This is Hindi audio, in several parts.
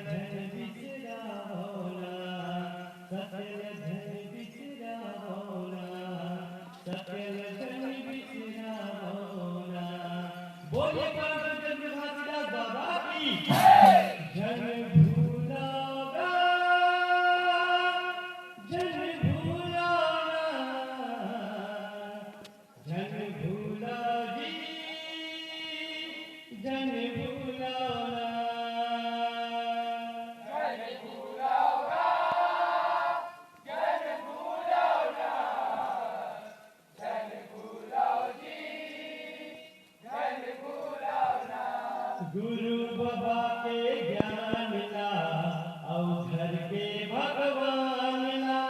धन बिसरावना सकल धन बिसरावना सकल धन बिसरावना बोलिए पार्वती घासीदास बाबा की धन भूलागा धन भूलाना धन भूला जी धन भूलाना गुरु बाबा के ज्ञान ला और घर के भगवान ला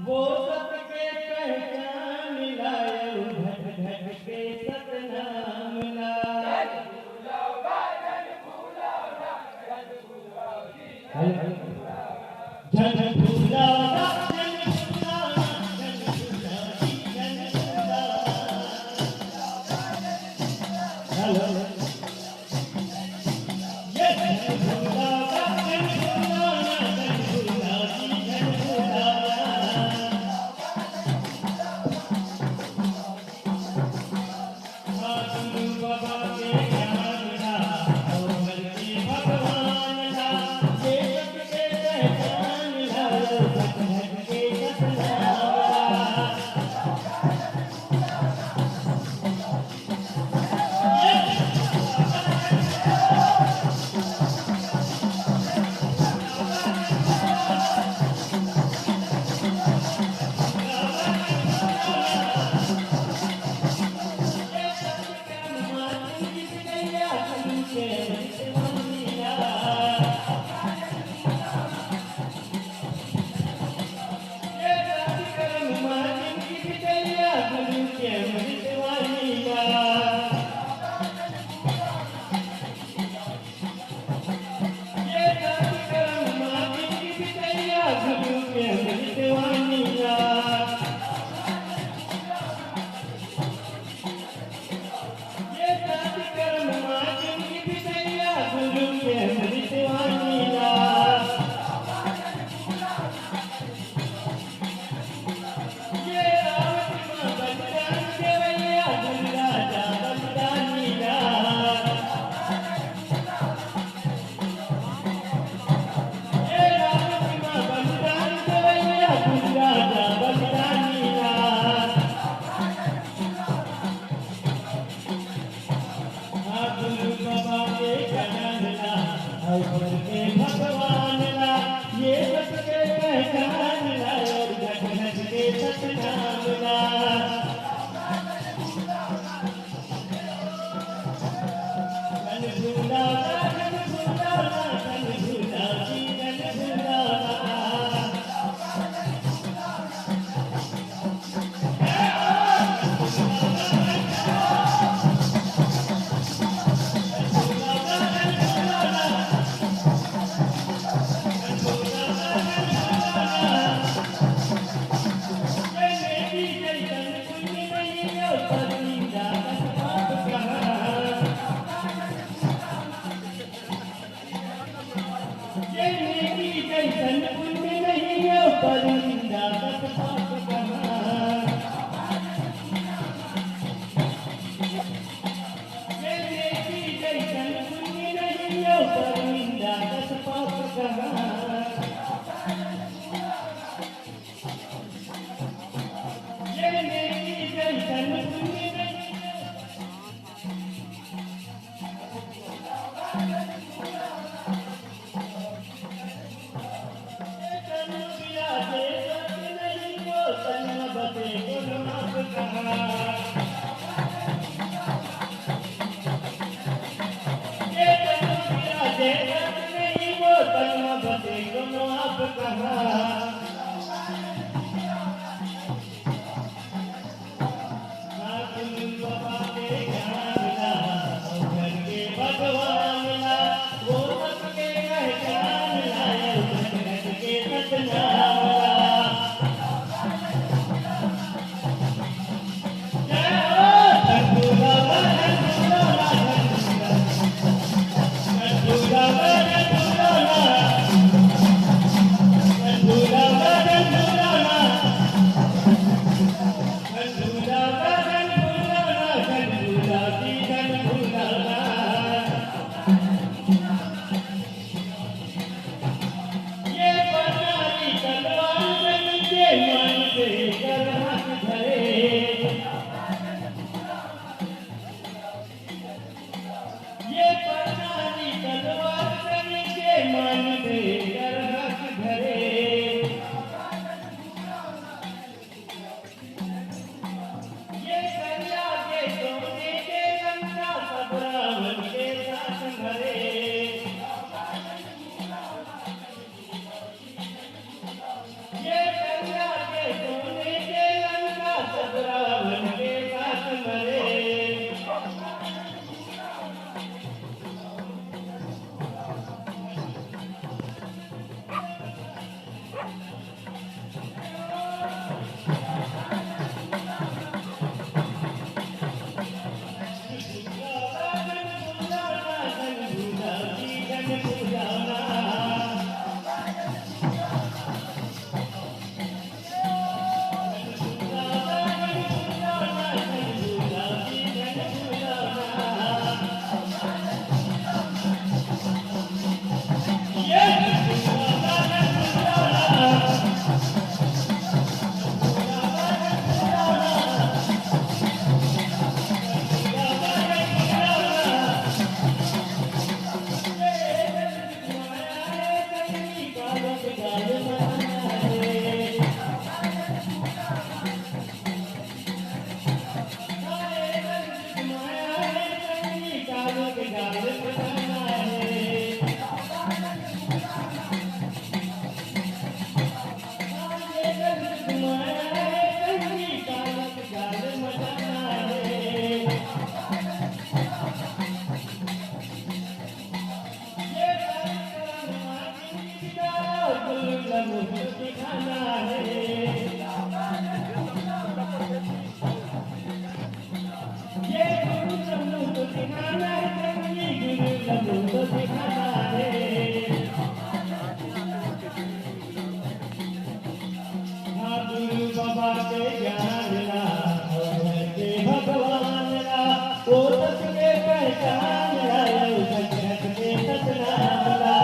वो सबके पहचान ला और घट घट के सतनाम ला जन भूलाना जन भूलाना जन भूलाना हेलो भगवान ला ये सबके पहचान ला और घट घट के सतनाम ला धन भूलाना धन भूलाना धन भूला जी धन भूलाना परिंदा बस पाप कहाँ ये नेकी जैसन पुण्य नहीं हो परिंदा बस पाप कहाँ ये नेकी जैसन पुण्य नहीं Baba मुझ दिखाना है, ये गुरु समूह दिखाना है, जंगली गुरु समूह दिखाना है। हाँ गुरु बाबा के ज्ञान ला और घर के भगवान ला, वो सत के पहचान ला, जगत के सतनाम ला।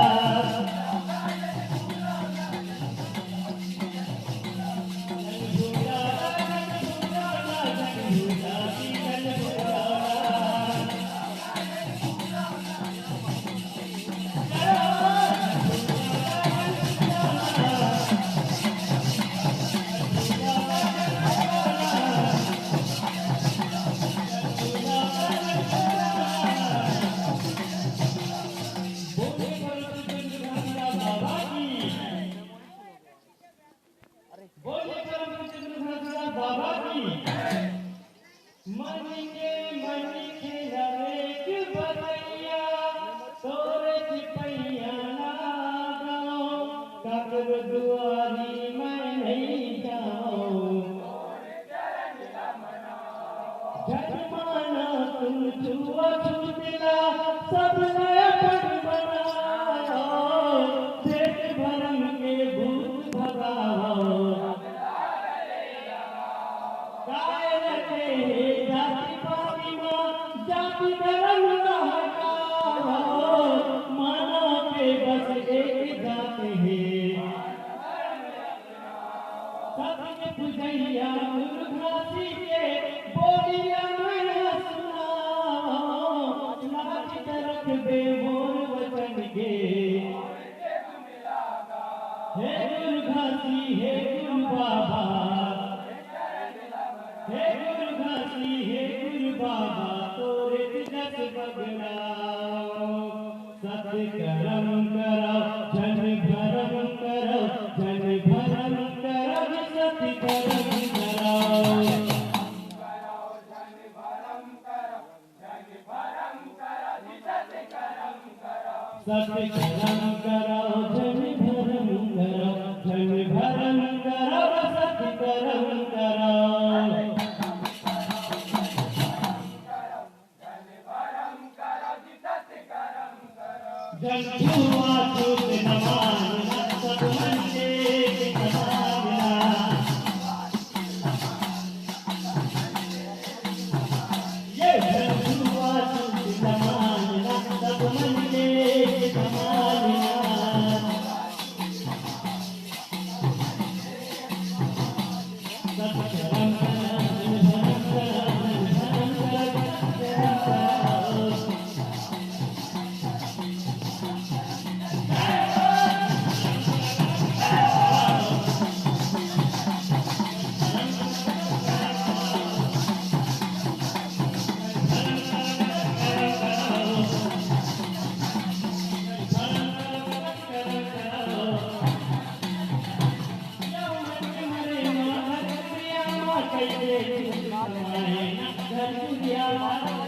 बोले परम चंद्रशेखर बाबा की मन के रवे बतैया तोरे सिपैया ना गाओ, काकर दुआरी मैं नहीं जाऊं, जजमाना तुम छुआ छूटिला सब नया पग बनाओ, देश भरम के भूत भगाओ। जाति पाति मां जाति धर्म ना हटाओ, मानव के बस एक जात है, सबके पुजैया मुर्घासी के बोलिया मैं सुनाओ, नाच तरक बे मोर वचन के, हे मुर्घासी हे गुरु बाबा, हे गुरु घासी हे गुरु बाबा तोरे जस बगड़ाओ, सत करम करो जन भरम करो, जन भरम करो सत करम करो, सत करम करो जन भरम करो, जन भरम करो सत करम करो। जन छुआ छूट न मानना सब मन के मानना, ये जन छुआ छूट न मानना सब मन के मानना। सब करम Hare